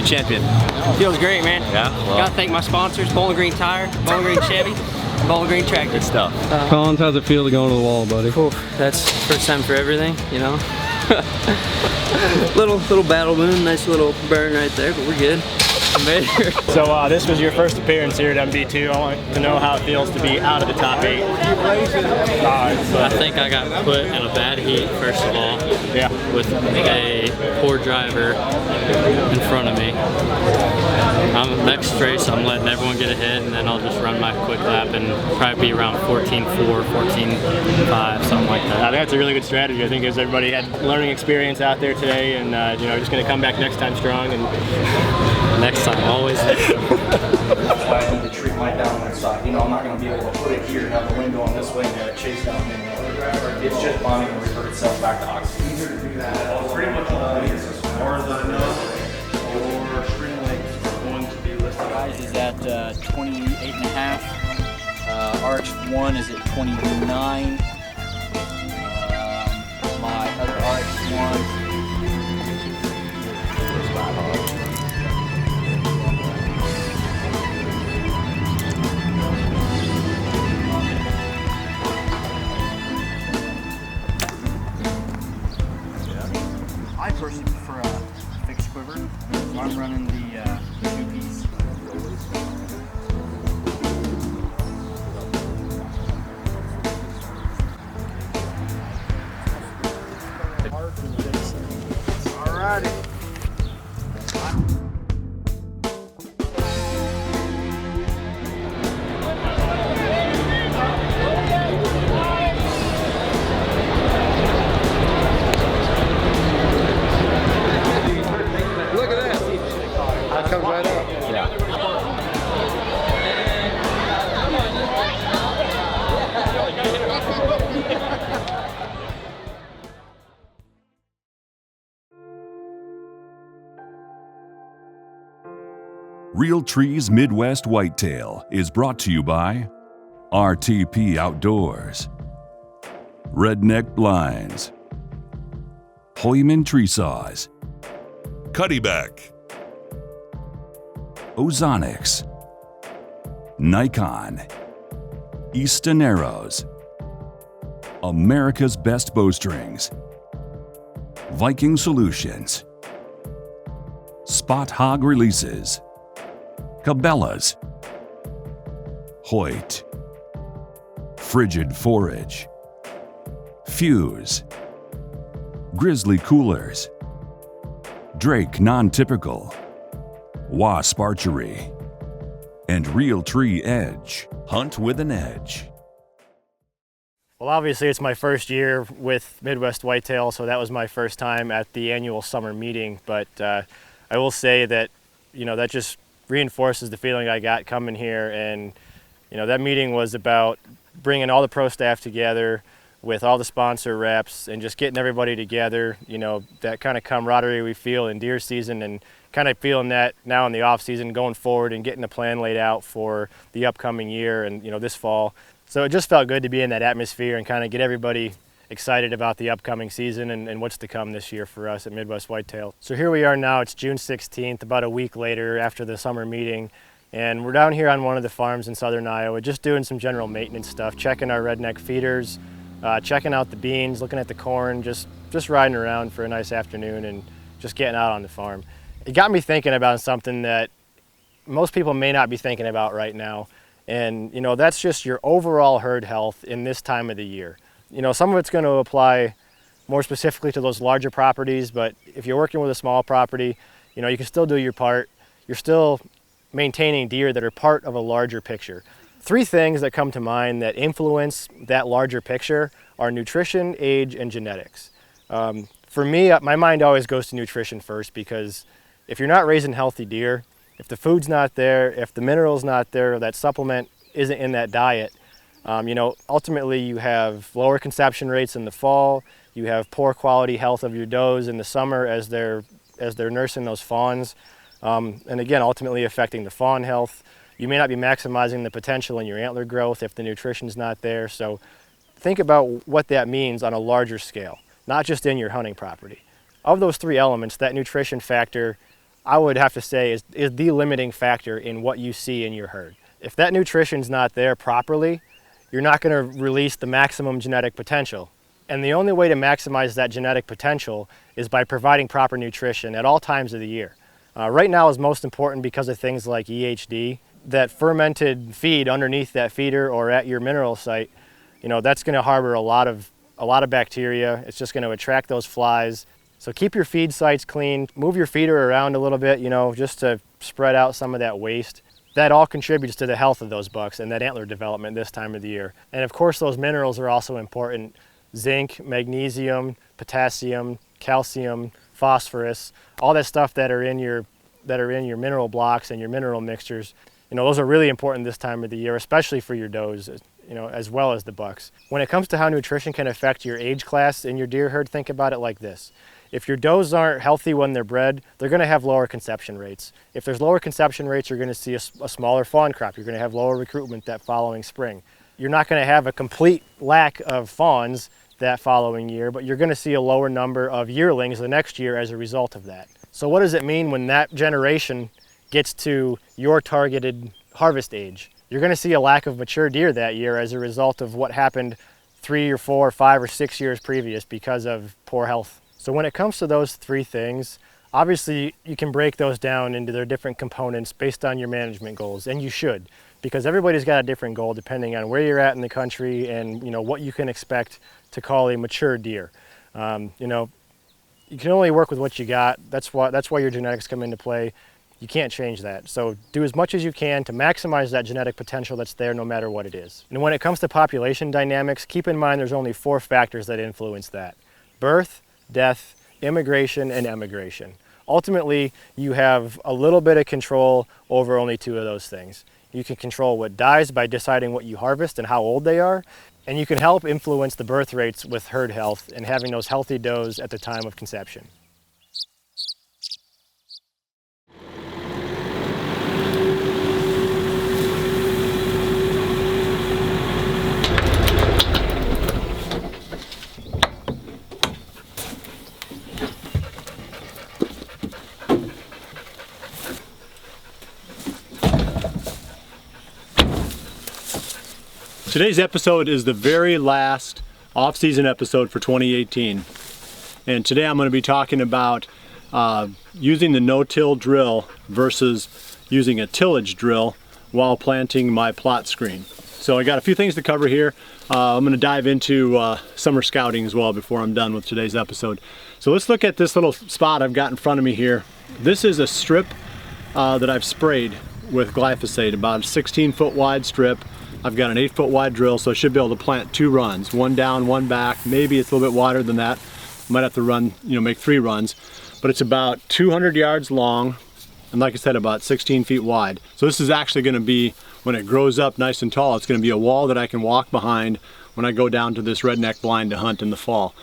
champion? Feels great, man. Yeah? Well, Gotta thank my sponsors, Bowling Green Tire, Bowling Green Chevy, and Bowling Green Tractor. good stuff. Collins, how's it feel to go on the wall, buddy? That's first time for everything, you know. little battle wound, nice little burn right there, but we're good. So this was your first appearance here at MV2. I want to know how it feels to be out of the top 8. I think I got put in a bad heat, first of all, with a poor driver in front of me. Next race, I'm letting everyone get ahead, and then I'll just run my quick lap and probably be around 14.4, 14.5, something like that. I think that's a really good strategy. I think as everybody had learning experience out there today, and you know, just going to come back next time strong. And next time, always. That's why I need to treat my downwind side. You know, I'm not going to be able to put it here and have the wind going this way and have it chase down me. It's just bonding and revert itself back to oxygen. Easier to do that. Pretty much all the as far as I know, your string lengths are going to be listed. Guys is at 28.5. RX1 is at 29. My other RX1 I personally prefer a fixed quiver, so I'm running the 2-piece. Alrighty. Comes right up. Realtree's Midwest Whitetail is brought to you by RTP Outdoors, Redneck Blinds, Hoyman Tree Saws, Cuddyback, Ozonics, Nikon, Easton Arrows, America's Best Bowstrings, Viking Solutions, Spot Hog Releases, Cabela's, Hoyt, Frigid Forage, Fuse, Grizzly Coolers, Drake Non-Typical, Wasp Archery, and Realtree Edge. Hunt with an edge. well, obviously it's my first year with Midwest Whitetail, so that was my first time at the annual summer meeting. But I will say that, you know, that just reinforces the feeling I got coming here. And you know, that meeting was about bringing all the pro staff together with all the sponsor reps and just getting everybody together, you know, that kind of camaraderie we feel in deer season, and kind of feeling that now in the off season going forward and getting a plan laid out for the upcoming year and, you know, this fall. So it just felt good to be in that atmosphere and kind of get everybody excited about the upcoming season and what's to come this year for us at Midwest Whitetail. So here we are now, it's June 16th, about a week later after the summer meeting, and we're down here on one of the farms in southern Iowa just doing some general maintenance stuff, checking our redneck feeders, checking out the beans, looking at the corn, just riding around for a nice afternoon and just getting out on the farm. It got me thinking about something that most people may not be thinking about right now, and you know, that's just your overall herd health in this time of the year. You know, some of it's going to apply more specifically to those larger properties, but if you're working with a small property, you know, you can still do your part. You're still maintaining deer that are part of a larger picture. 3 things that come to mind that influence that larger picture are nutrition, age, and genetics. For me, my mind always goes to nutrition first, because if you're not raising healthy deer, if the food's not there, if the mineral's not there, that supplement isn't in that diet, you know, ultimately you have lower conception rates in the fall, you have poor quality health of your does in the summer as they're nursing those fawns, and again, ultimately affecting the fawn health. You may not be maximizing the potential in your antler growth if the nutrition's not there. So think about what that means on a larger scale, not just in your hunting property. Of those 3 elements, that nutrition factor I would have to say is the limiting factor in what you see in your herd. If that nutrition's not there properly, you're not going to release the maximum genetic potential. And the only way to maximize that genetic potential is by providing proper nutrition at all times of the year. Right now is most important because of things like EHD. That fermented feed underneath that feeder or at your mineral site, you know, that's going to harbor a lot of bacteria. It's just going to attract those flies. So keep your feed sites clean, move your feeder around a little bit, you know, just to spread out some of that waste. That all contributes to the health of those bucks and that antler development this time of the year. And of course those minerals are also important. Zinc, magnesium, potassium, calcium, phosphorus, all that stuff that are in your mineral blocks and your mineral mixtures. You know, those are really important this time of the year, especially for your does, you know, as well as the bucks. When it comes to how nutrition can affect your age class in your deer herd, think about it like this. If your does aren't healthy when they're bred, they're going to have lower conception rates. If there's lower conception rates, you're going to see a smaller fawn crop. You're going to have lower recruitment that following spring. You're not going to have a complete lack of fawns that following year, but you're going to see a lower number of yearlings the next year as a result of that. So what does it mean when that generation gets to your targeted harvest age? You're going to see a lack of mature deer that year as a result of what happened 3 or 4 or 5 or 6 years previous because of poor health. So when it comes to those 3 things, obviously you can break those down into their different components based on your management goals, and you should, because everybody's got a different goal depending on where you're at in the country and, you know, what you can expect to call a mature deer. You know, you can only work with what you got. That's why your genetics come into play. You can't change that. So do as much as you can to maximize that genetic potential that's there no matter what it is. And when it comes to population dynamics, keep in mind there's only 4 factors that influence that: birth, death, immigration, and emigration. Ultimately, you have a little bit of control over only 2 of those things. You can control what dies by deciding what you harvest and how old they are, and you can help influence the birth rates with herd health and having those healthy does at the time of conception. Today's episode is the very last off-season episode for 2018, and today I'm going to be talking about using the no-till drill versus using a tillage drill while planting my plot screen. So I got a few things to cover here. I'm going to dive into summer scouting as well before I'm done with today's episode. So let's look at this little spot I've got in front of me here. This is a strip that I've sprayed with glyphosate, about a 16-foot wide strip. I've got an 8-foot wide drill, so I should be able to plant 2 runs, one down, one back. Maybe it's a little bit wider than that. Might have to run, make 3 runs, but it's about 200 yards long, and like I said, about 16 feet wide. So this is actually going to be, when it grows up nice and tall, it's going to be a wall that I can walk behind when I go down to this redneck blind to hunt in the fall.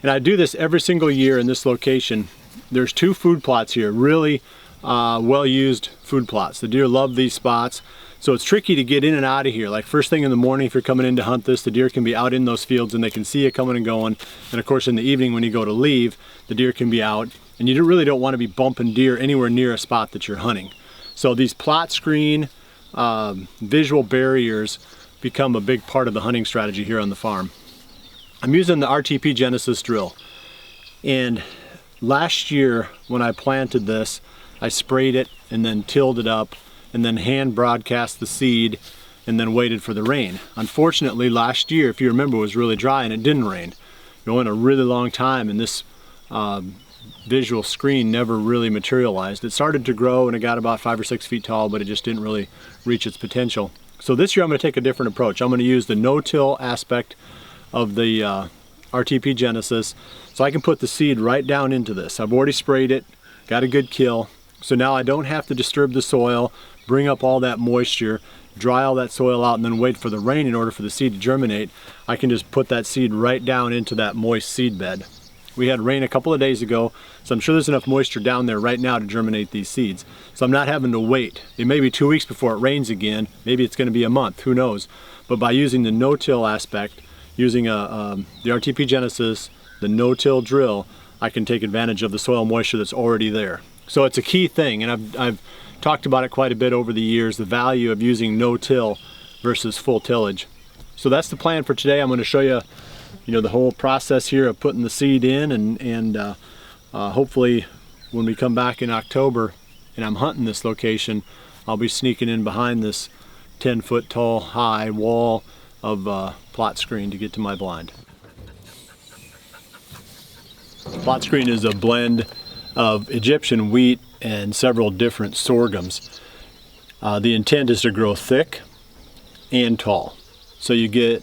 And I do this every single year in this location. There's 2 food plots here, really well-used food plots. The deer love these spots. So it's tricky to get in and out of here. Like first thing in the morning, if you're coming in to hunt this, the deer can be out in those fields and they can see you coming and going. And of course in the evening when you go to leave, the deer can be out. And you really don't want to be bumping deer anywhere near a spot that you're hunting. So these plot screen visual barriers become a big part of the hunting strategy here on the farm. I'm using the RTP Genesis drill. And last year when I planted this, I sprayed it and then tilled it up and then hand broadcast the seed and then waited for the rain. Unfortunately, last year, if you remember, it was really dry and it didn't rain. It went a really long time and this visual screen never really materialized. It started to grow and it got about 5 or 6 feet tall, but it just didn't really reach its potential. So this year I'm going to take a different approach. I'm going to use the no-till aspect of the RTP Genesis, so I can put the seed right down into this. I've already sprayed it, got a good kill, so now I don't have to disturb the soil, bring up all that moisture, dry all that soil out, and then wait for the rain in order for the seed to germinate. I can just put that seed right down into that moist seed bed. We had rain a couple of days ago, so I'm sure there's enough moisture down there right now to germinate these seeds. So I'm not having to wait. It may be 2 weeks before it rains again, maybe it's going to be a month, who knows. But by using the no-till aspect, using the RTP Genesis, the no-till drill, I can take advantage of the soil moisture that's already there. So it's a key thing, and I've talked about it quite a bit over the years, the value of using no-till versus full tillage. So that's the plan for today. I'm going to show you, the whole process here of putting the seed in, and hopefully when we come back in October and I'm hunting this location, I'll be sneaking in behind this 10-foot tall high wall of plot screen to get to my blind. Plot screen is a blend of Egyptian wheat and several different sorghums. The intent is to grow thick and tall. So you get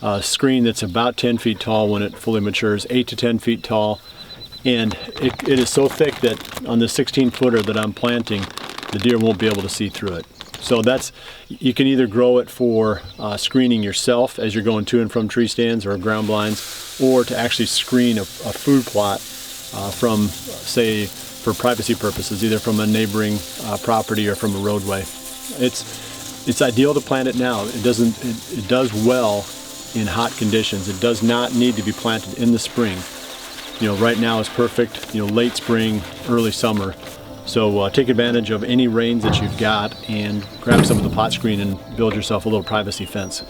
a screen that's about 10 feet tall when it fully matures, 8 to 10 feet tall. And it is so thick that on the 16-footer that I'm planting, the deer won't be able to see through it. So you can either grow it for screening yourself as you're going to and from tree stands or ground blinds, or to actually screen a food plot from, say, for privacy purposes, either from a neighboring property or from a roadway. It's ideal to plant it now. It does well in hot conditions. It does not need to be planted in the spring. Right now is perfect, late spring, early summer. So take advantage of any rains that you've got and grab some of the plot screen and build yourself a little privacy fence.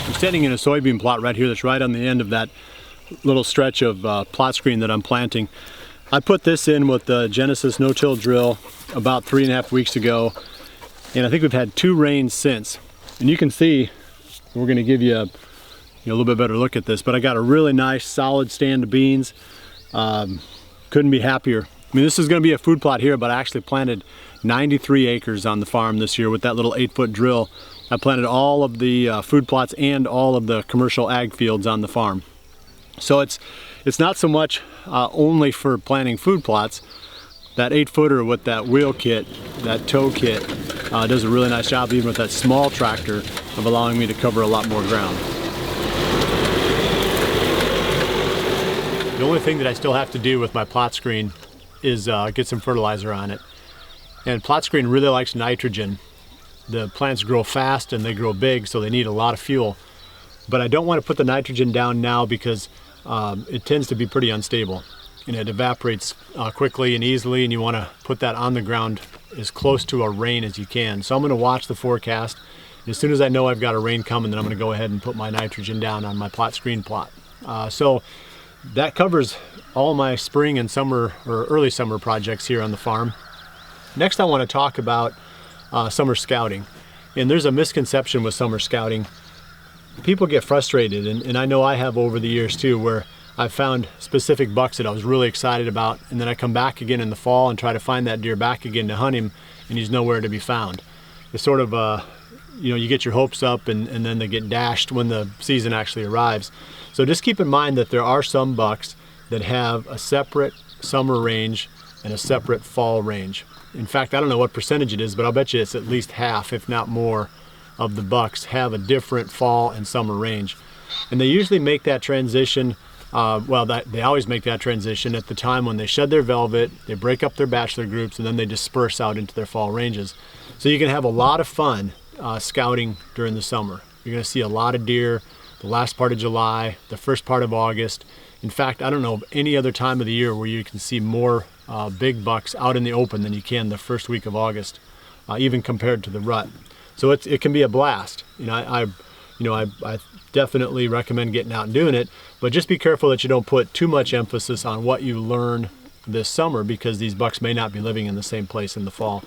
I'm standing in a soybean plot right here that's right on the end of that little stretch of plot screen that I'm planting. I put this in with the Genesis no-till drill about 3.5 weeks ago, and I think we've had 2 rains since. And you can see, we're going to give you a little bit better look at this, but I got a really nice solid stand of beans. Couldn't be happier. I mean, this is going to be a food plot here, but I actually planted 93 acres on the farm this year with that little 8-foot drill. I planted all of the food plots and all of the commercial ag fields on the farm. So it's not so much only for planting food plots. That 8-footer with that wheel kit, that tow kit, does a really nice job even with that small tractor of allowing me to cover a lot more ground. The only thing that I still have to do with my plot screen is get some fertilizer on it. And plot screen really likes nitrogen. The plants grow fast and they grow big, so they need a lot of fuel. But I don't want to put the nitrogen down now because it tends to be pretty unstable. And it evaporates quickly and easily, and you want to put that on the ground as close to a rain as you can. So I'm going to watch the forecast. And as soon as I know I've got a rain coming, then I'm going to go ahead and put my nitrogen down on my plot screen plot. So that covers all my spring and summer or early summer projects here on the farm. Next I want to talk about summer scouting. And there's a misconception with summer scouting. People get frustrated, and I know I have over the years too, where I've found specific bucks that I was really excited about, and then I come back again in the fall and try to find that deer back again to hunt him, and he's nowhere to be found. It's sort of you get your hopes up and then they get dashed when the season actually arrives. So just keep in mind that there are some bucks that have a separate summer range and a separate fall range. In fact, I don't know what percentage it is, but I'll bet you it's at least half, if not more, of the bucks have a different fall and summer range. And they usually make that transition, they always make that transition at the time when they shed their velvet, they break up their bachelor groups, and then they disperse out into their fall ranges. So you can have a lot of fun scouting during the summer. You're going to see a lot of deer the last part of July, the first part of August. In fact, I don't know of any other time of the year where you can see more big bucks out in the open than you can the first week of August, even compared to the rut. So it can be a blast. I definitely recommend getting out and doing it, but just be careful that you don't put too much emphasis on what you learn this summer, because these bucks may not be living in the same place in the fall.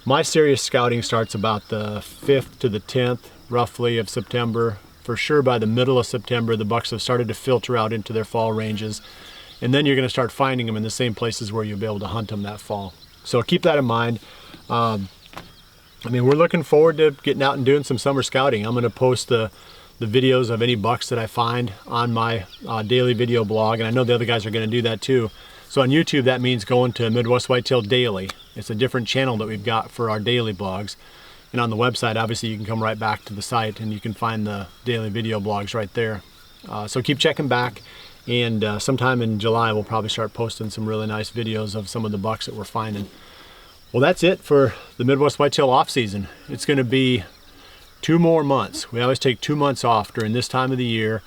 My serious scouting starts about the 5th to the 10th, roughly, of September. For sure by the middle of September, the bucks have started to filter out into their fall ranges. And then you're going to start finding them in the same places where you'll be able to hunt them that fall. So keep that in mind. We're looking forward to getting out and doing some summer scouting. I'm going to post the videos of any bucks that I find on my daily video blog, and I know the other guys are going to do that too. So on YouTube, that means going to Midwest Whitetail Daily, It's a different channel that we've got for our daily blogs. And on the website, obviously, you can come right back to the site and you can find the daily video blogs right there. So keep checking back, and sometime in July, we'll probably start posting some really nice videos of some of the bucks that we're finding. Well, that's it for the Midwest Whitetail off season. It's going to be 2 more months. We always take 2 months off during this time of the year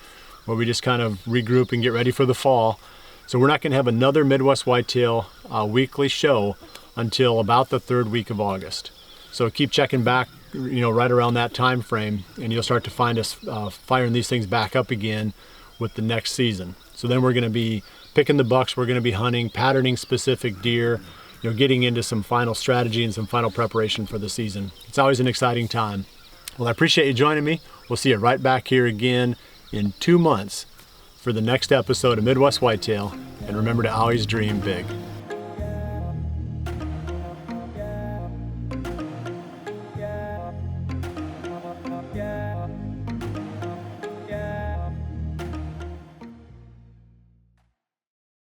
where we just kind of regroup and get ready for the fall. So we're not going to have another Midwest Whitetail weekly show until about the 3rd week of August. So keep checking back, right around that time frame, and you'll start to find us firing these things back up again with the next season. So then we're going to be picking the bucks, we're going to be hunting, patterning specific deer, getting into some final strategy and some final preparation for the season. It's always an exciting time. Well, I appreciate you joining me. We'll see you right back here again in 2 months for the next episode of Midwest Whitetail. And remember to always dream big.